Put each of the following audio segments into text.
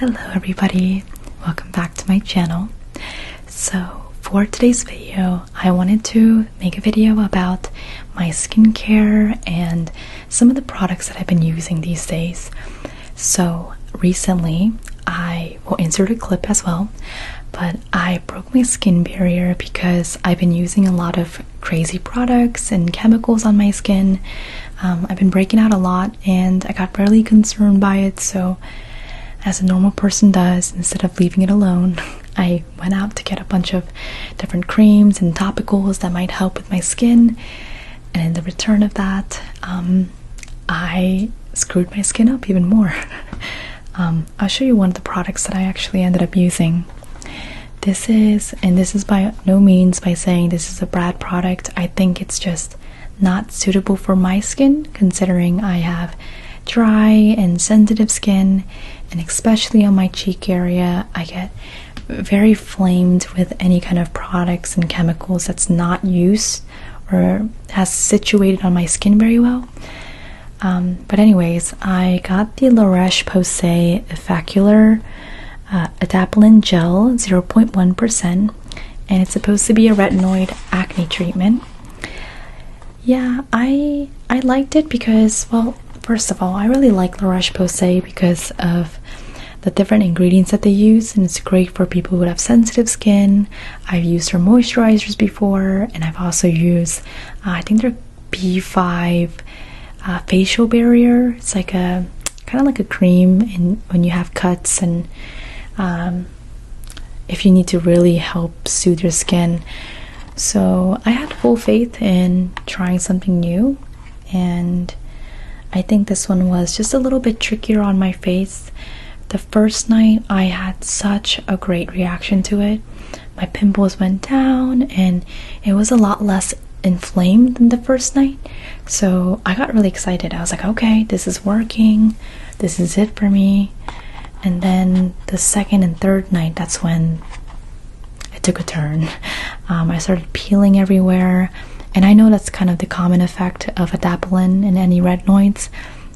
Hello everybody, welcome back to my channel. So for today's video, I wanted to make a video about my skincare and some of the products that I've been using these days. So recently, I will insert a clip as well, but I broke my skin barrier because I've been using a lot of crazy products and chemicals on my skin. I've been breaking out a lot and I got really concerned by it, so as a normal person does, instead of leaving it alone, I went out to get a bunch of different creams and topicals that might help with my skin. And in the return of that, I screwed my skin up even more. I'll show you one of the products that I actually ended up using. This is by no means by saying this is a bad product. I think it's just not suitable for my skin, considering I have dry and sensitive skin, and especially on my cheek area, I get very flamed with any kind of products and chemicals that's not used or has situated on my skin very well. But anyways, I got the La Roche-Posay Effaclar Adapalene Gel 0.1%, and it's supposed to be a retinoid acne treatment. Yeah, I liked it because, well, first of all, I really like La Roche-Posay because of the different ingredients that they use, and it's great for people who have sensitive skin. I've used their moisturizers before, and I've also used, I think their B5 facial barrier. It's like a kind of like a cream when you have cuts, and if you need to really help soothe your skin. So I had full faith in trying something new, and I think this one was just a little bit trickier on my face. The first night I had such a great reaction to it. My pimples went down and it was a lot less inflamed than the first night. So I got really excited. I was like, okay, this is working. This is it for me. And then the second and third night, that's when it took a turn. I started peeling everywhere. And I know that's kind of the common effect of adapalene and any retinoids,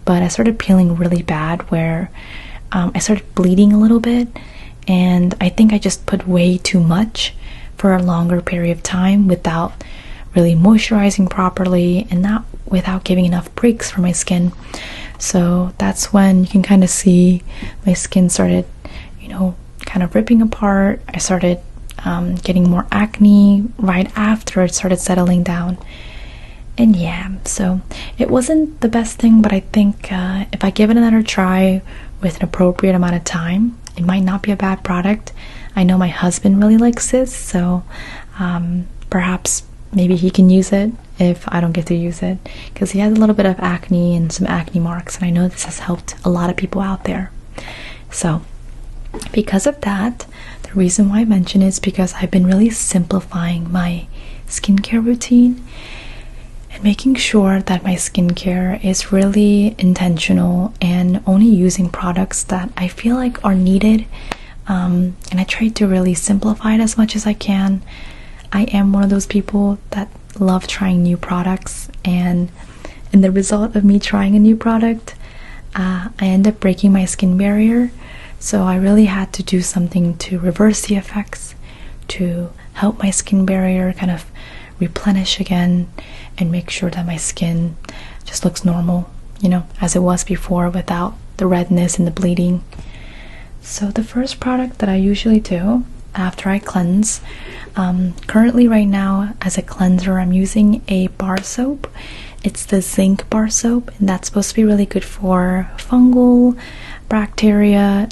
but I started peeling really bad where I started bleeding a little bit, and I think I just put way too much for a longer period of time without really moisturizing properly and not without giving enough breaks for my skin. So that's when you can kind of see my skin started, kind of ripping apart. I started getting more acne right after it started settling down. And yeah, so it wasn't the best thing, but I think if I give it another try with an appropriate amount of time, it might not be a bad product. I know my husband really likes this, so perhaps maybe he can use it if I don't get to use it, because he has a little bit of acne and some acne marks, and I know this has helped a lot of people out there. So because of that, the reason why I mention it is because I've been really simplifying my skincare routine and making sure that my skincare is really intentional and only using products that I feel like are needed. And I try to really simplify it as much as I can. I am one of those people that love trying new products, and in the result of me trying a new product, I end up breaking my skin barrier. So I really had to do something to reverse the effects, to help my skin barrier kind of replenish again and make sure that my skin just looks normal, as it was before, without the redness and the bleeding. So the first product that I usually do after I cleanse, currently right now as a cleanser, I'm using a bar soap. It's the zinc bar soap, and that's supposed to be really good for fungal bacteria,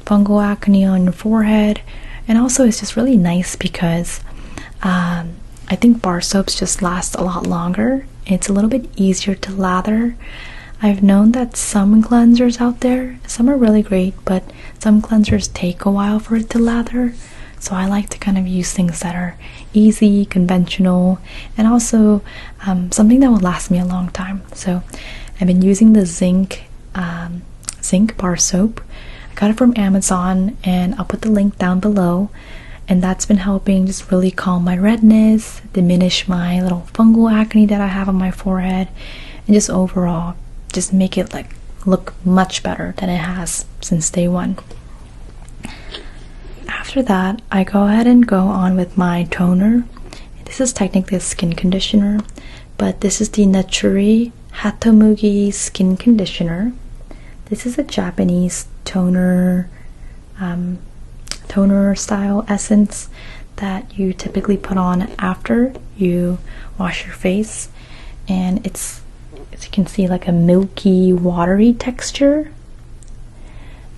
fungal acne on your forehead. And also it's just really nice because I think bar soaps just last a lot longer. It's a little bit easier to lather. I've known that some cleansers out there, some are really great, but some cleansers take a while for it to lather. So I like to kind of use things that are easy, conventional, and also something that will last me a long time. So I've been using the zinc bar soap. I got it from Amazon, and I'll put the link down below. And that's been helping just really calm my redness, diminish my little fungal acne that I have on my forehead, and just overall just make it look much better than it has since day one. after that, I go ahead and go on with my toner. This is technically a skin conditioner, but this is the Nature Hatomugi Skin Conditioner. This is a Japanese toner style essence that you typically put on after you wash your face, and it's, as you can see, like a milky, watery texture.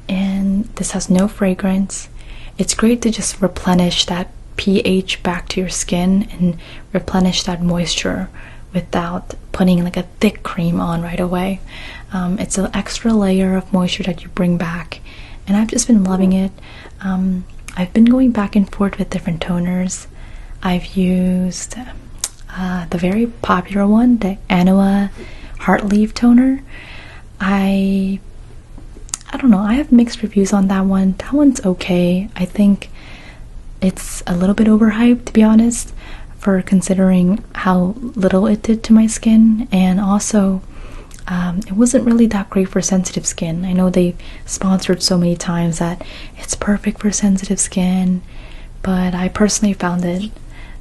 And this has no fragrance. It's great to just replenish that pH back to your skin and replenish that moisture without putting like a thick cream on right away. It's an extra layer of moisture that you bring back, and I've just been loving it. I've been going back and forth with different toners. I've used the very popular one, the Anua Heartleaf toner. I don't know, I have mixed reviews on that one. That one's okay. I think it's a little bit overhyped, to be honest, for considering how little it did to my skin, and also it wasn't really that great for sensitive skin. I know they sponsored so many times that it's perfect for sensitive skin, but I personally found it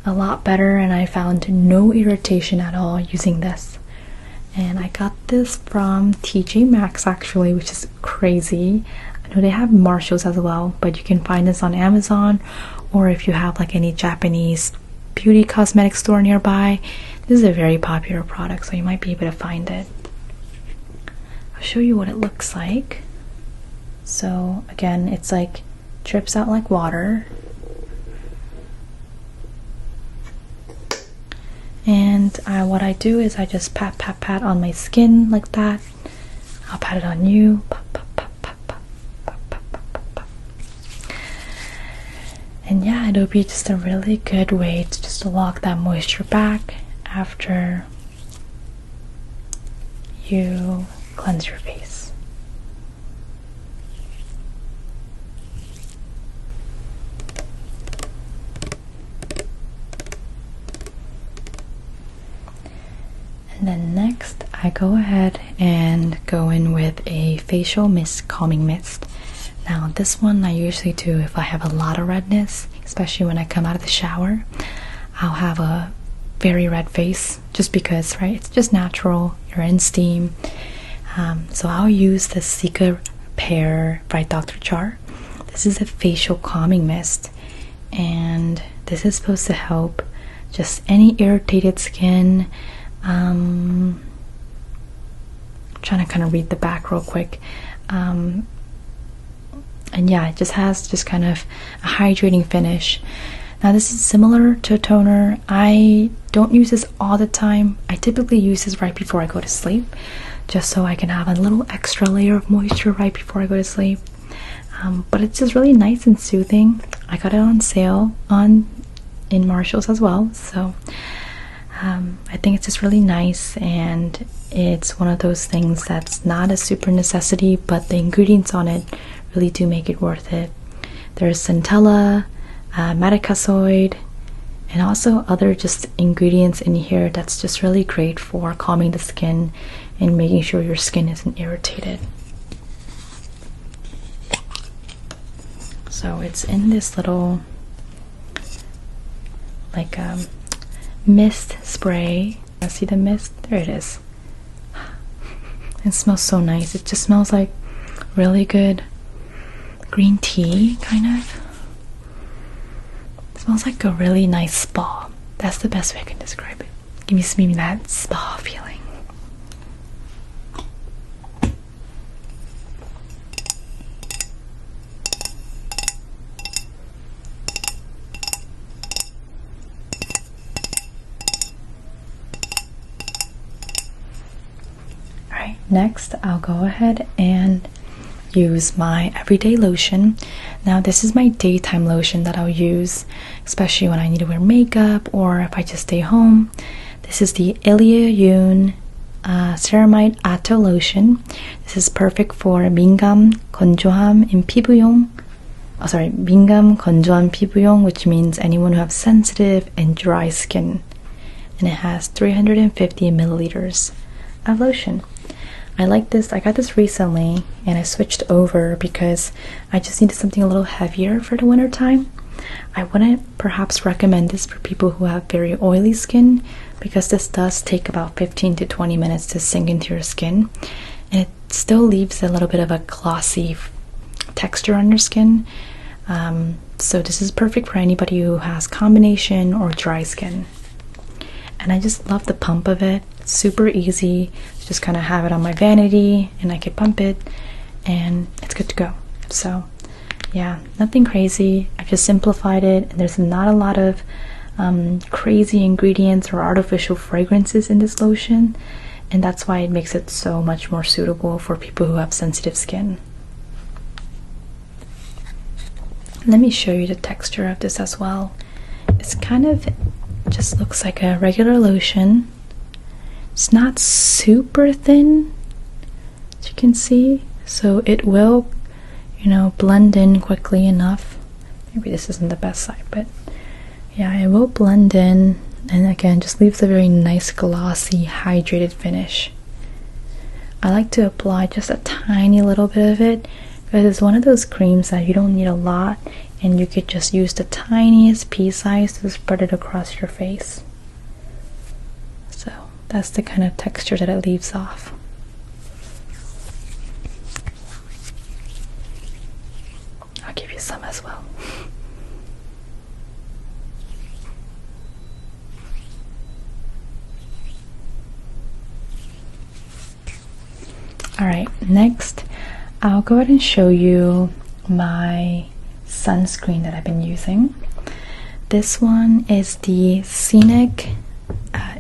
a lot better, and I found no irritation at all using this. And I got this from TJ Maxx actually, which is crazy. I know they have Marshalls as well, but you can find this on Amazon, or if you have like any Japanese beauty cosmetic store nearby. This is a very popular product, so you might be able to find it. I'll show you what it looks like. So again, it's like drips out like water. And what I do is I just pat, pat, pat on my skin like that. I'll pat it on you. Pat, pat, pat, pat, pat, pat, pat, pat, pat, pat. And yeah, it'll be just a really good way to just lock that moisture back after you cleanse your face. And then next, I go ahead and go in with a facial mist, calming mist. Now this one I usually do if I have a lot of redness, especially when I come out of the shower. I'll have a very red face just because, right? It's just natural. You're in steam. So I'll use the Cica Pear by Dr. Char. This is a facial calming mist, and this is supposed to help just any irritated skin. I'm trying to kind of read the back real quick. And yeah, it just has just kind of a hydrating finish. Now this is similar to a toner. I don't use this all the time. I typically use this right before I go to sleep, just so I can have a little extra layer of moisture right before I go to sleep. But it's just really nice and soothing. I got it on sale in Marshalls as well, so I think it's just really nice, and it's one of those things that's not a super necessity, but the ingredients on it really do make it worth it. There's centella, madecasoid, and also other just ingredients in here that's just really great for calming the skin and making sure your skin isn't irritated. So it's in this little like mist spray. I see the mist, there it is. It smells so nice. It just smells like really good green tea, kind of. It smells like a really nice spa. That's the best way I can describe it. Gives me that spa feeling. Next, I'll go ahead and use my everyday lotion. Now this is my daytime lotion that I'll use, especially when I need to wear makeup or if I just stay home. This is the Ilia Yoon Ceramide Atto Lotion. This is perfect for 민감 건조함 in 피부용. 민감 건조한 피부용, which means anyone who has sensitive and dry skin. And it has 350 milliliters of lotion. I like this. I got this recently and I switched over because I just needed something a little heavier for the winter time. I wouldn't perhaps recommend this for people who have very oily skin because this does take about 15 to 20 minutes to sink into your skin, and it still leaves a little bit of a glossy texture on your skin. So this is perfect for anybody who has combination or dry skin. And I just love the pump of it. It's super easy. Just kind of have it on my vanity and I could pump it and it's good to go. So yeah, nothing crazy. I've just simplified it, and there's not a lot of crazy ingredients or artificial fragrances in this lotion, and that's why it makes it so much more suitable for people who have sensitive skin. Let me show you the texture of this as well. It's kind of just looks like a regular lotion. It's not super thin, as you can see, so it will, you know, blend in quickly enough. Maybe this isn't the best side, but yeah, it will blend in, and again, just leaves a very nice glossy, hydrated finish. I like to apply just a tiny little bit of it because it's one of those creams that you don't need a lot, and you could just use the tiniest pea size to spread it across your face. So that's the kind of texture that it leaves off. I'll give you some as well. Alright, next I'll go ahead and show you my sunscreen that I've been using. This one is the Scenic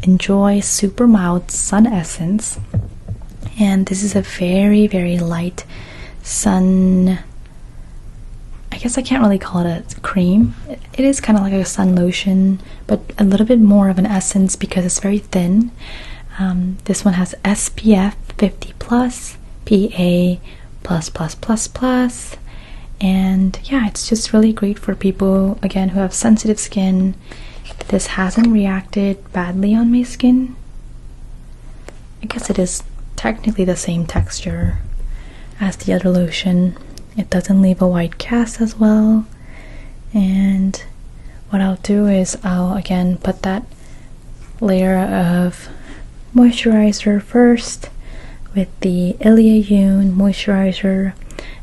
Enjoy Super Mild Sun Essence, and this is a very, very light sun, I guess I can't really call it a cream. It is kind of like a sun lotion, but a little bit more of an essence because it's very thin. This one has SPF 50 plus, PA plus plus plus plus, and yeah, it's just really great for people again who have sensitive skin. This hasn't reacted badly on my skin. I guess it is technically the same texture as the other lotion. It doesn't leave a white cast as well. And what I'll do is I'll again put that layer of moisturizer first with the Ilia Yoon moisturizer,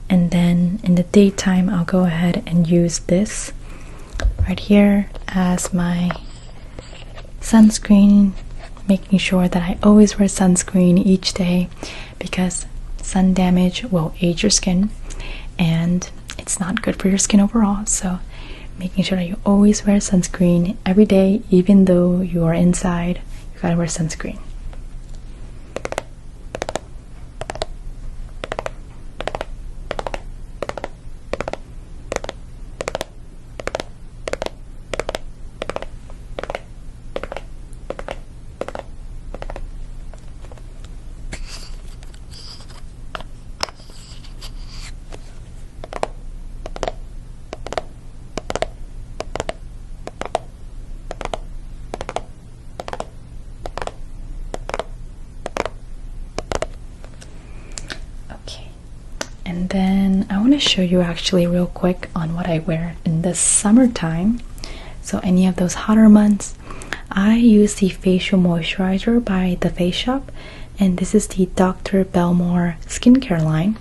and then in the daytime I'll go ahead and use this right here as my sunscreen, making sure that I always wear sunscreen each day because sun damage will age your skin and it's not good for your skin overall. So making sure that you always wear sunscreen every day, even though you are inside, you gotta wear sunscreen. And then I want to show you actually real quick on what I wear in the summertime. So any of those hotter months, I use the facial moisturizer by The Face Shop, and this is the Dr. Belmore skincare line.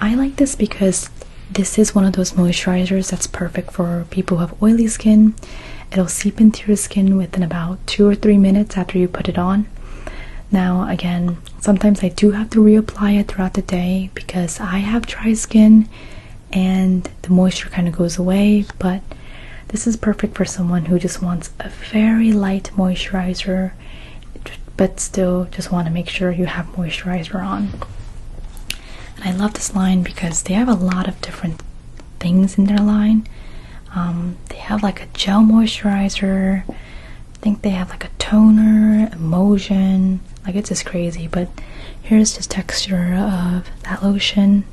I like this because this is one of those moisturizers that's perfect for people who have oily skin. It'll seep into your skin within about 2 or 3 minutes after you put it on. Now again, sometimes I do have to reapply it throughout the day because I have dry skin and the moisture kind of goes away, but this is perfect for someone who just wants a very light moisturizer but still just want to make sure you have moisturizer on. And I love this line because they have a lot of different things in their line. They have like a gel moisturizer, I think they have like a toner, emulsion, like it's just crazy. But here's just texture of that lotion.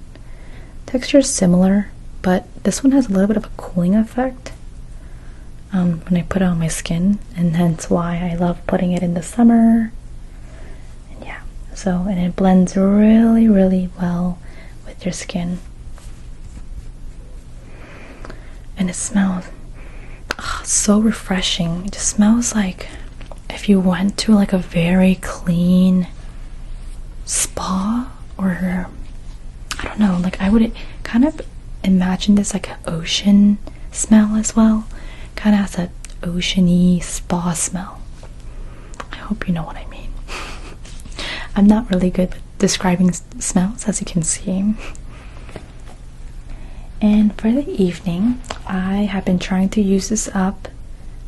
Texture is similar, but this one has a little bit of a cooling effect when I put it on my skin, and hence why I love putting it in the summer. And yeah, So, and it blends really, really well with your skin. And it smells so refreshing. It just smells like if you went to like a very clean spa, or I don't know, like I would kind of imagine this like an ocean smell as well. Kind of has an oceany spa smell. I hope you know what I mean. I'm not really good with describing smells, as you can see. And for the evening, I have been trying to use this up.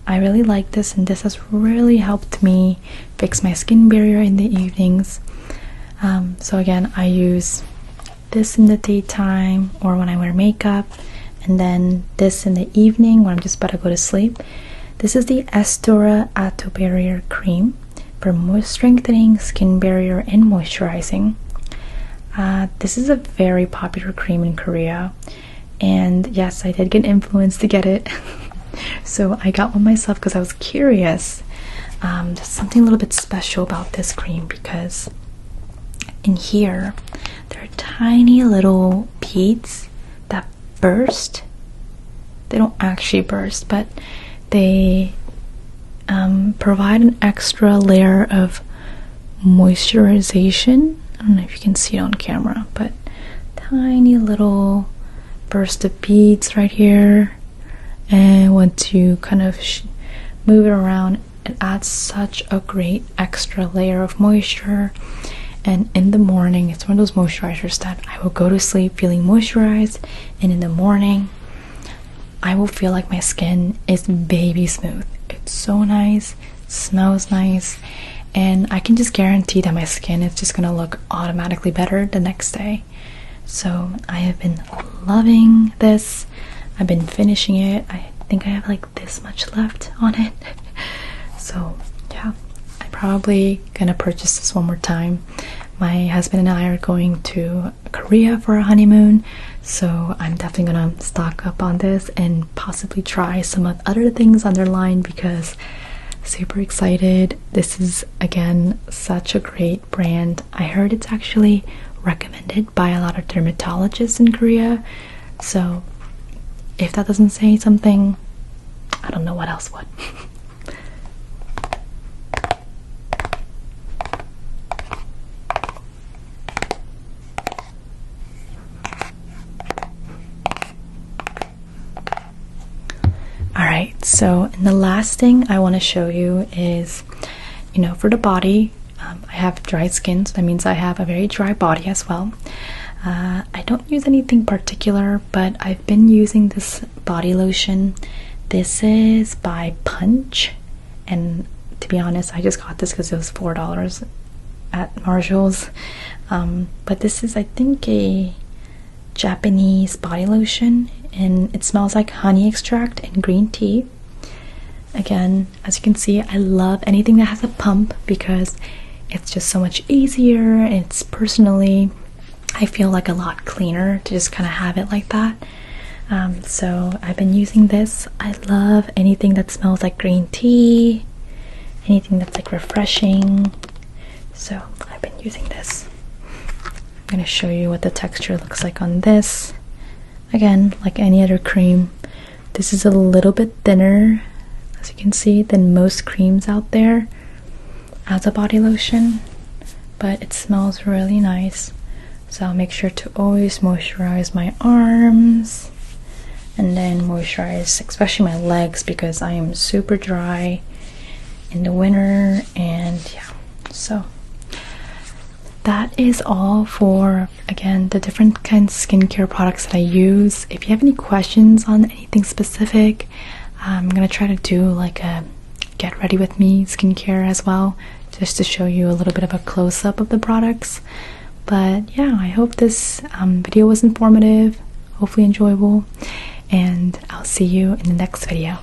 I really like this, and this has really helped me fix my skin barrier in the evenings. So again, I use this in the daytime or when I wear makeup, and then this in the evening when I'm just about to go to sleep. This is the Estora Ato Barrier Cream for strengthening skin barrier and moisturizing. This is a very popular cream in Korea, and yes, I did get influenced to get it. So I got one myself because I was curious. There's something a little bit special about this cream because in here there are tiny little beads that burst. They don't actually burst, but they provide an extra layer of moisturization. I don't know if you can see it on camera, but tiny little burst of beads right here. And once you kind of move it around, it adds such a great extra layer of moisture. And in the morning, it's one of those moisturizers that I will go to sleep feeling moisturized, and in the morning I will feel like my skin is baby smooth. It's so nice, it smells nice, and I can just guarantee that my skin is just gonna look automatically better the next day. So I have been loving this. I've been finishing it. I think I have like this much left on it. So yeah, I'm probably gonna purchase this one more time. My husband and I are going to Korea for a honeymoon, so I'm definitely gonna stock up on this and possibly try some of other things on their line because super excited. This is again such a great brand. I heard it's actually recommended by a lot of dermatologists in Korea, so if that doesn't say something, I don't know what else would. Alright, so the last thing I want to show you is, for the body, I have dry skin, so that means I have a very dry body as well. I don't use anything particular, but I've been using this body lotion. This is by Punch, and to be honest, I just got this because it was $4 at Marshall's. But this is, I think, a Japanese body lotion, and it smells like honey extract and green tea. Again, as you can see, I love anything that has a pump because it's just so much easier. It's personally, I feel like a lot cleaner to just kind of have it like that. So I've been using this. I love anything that smells like green tea, anything that's like refreshing. So I've been using this. I'm going to show you what the texture looks like on this. Again, like any other cream, this is a little bit thinner, as you can see, than most creams out there as a body lotion, but it smells really nice. So I'll make sure to always moisturize my arms and then moisturize especially my legs because I am super dry in the winter. And yeah, so that is all for, again, the different kinds of skincare products that I use. If you have any questions on anything specific, I'm gonna try to do like a get ready with me skincare as well, just to show you a little bit of a close-up of the products. But yeah, I hope this video was informative, hopefully enjoyable, and I'll see you in the next video.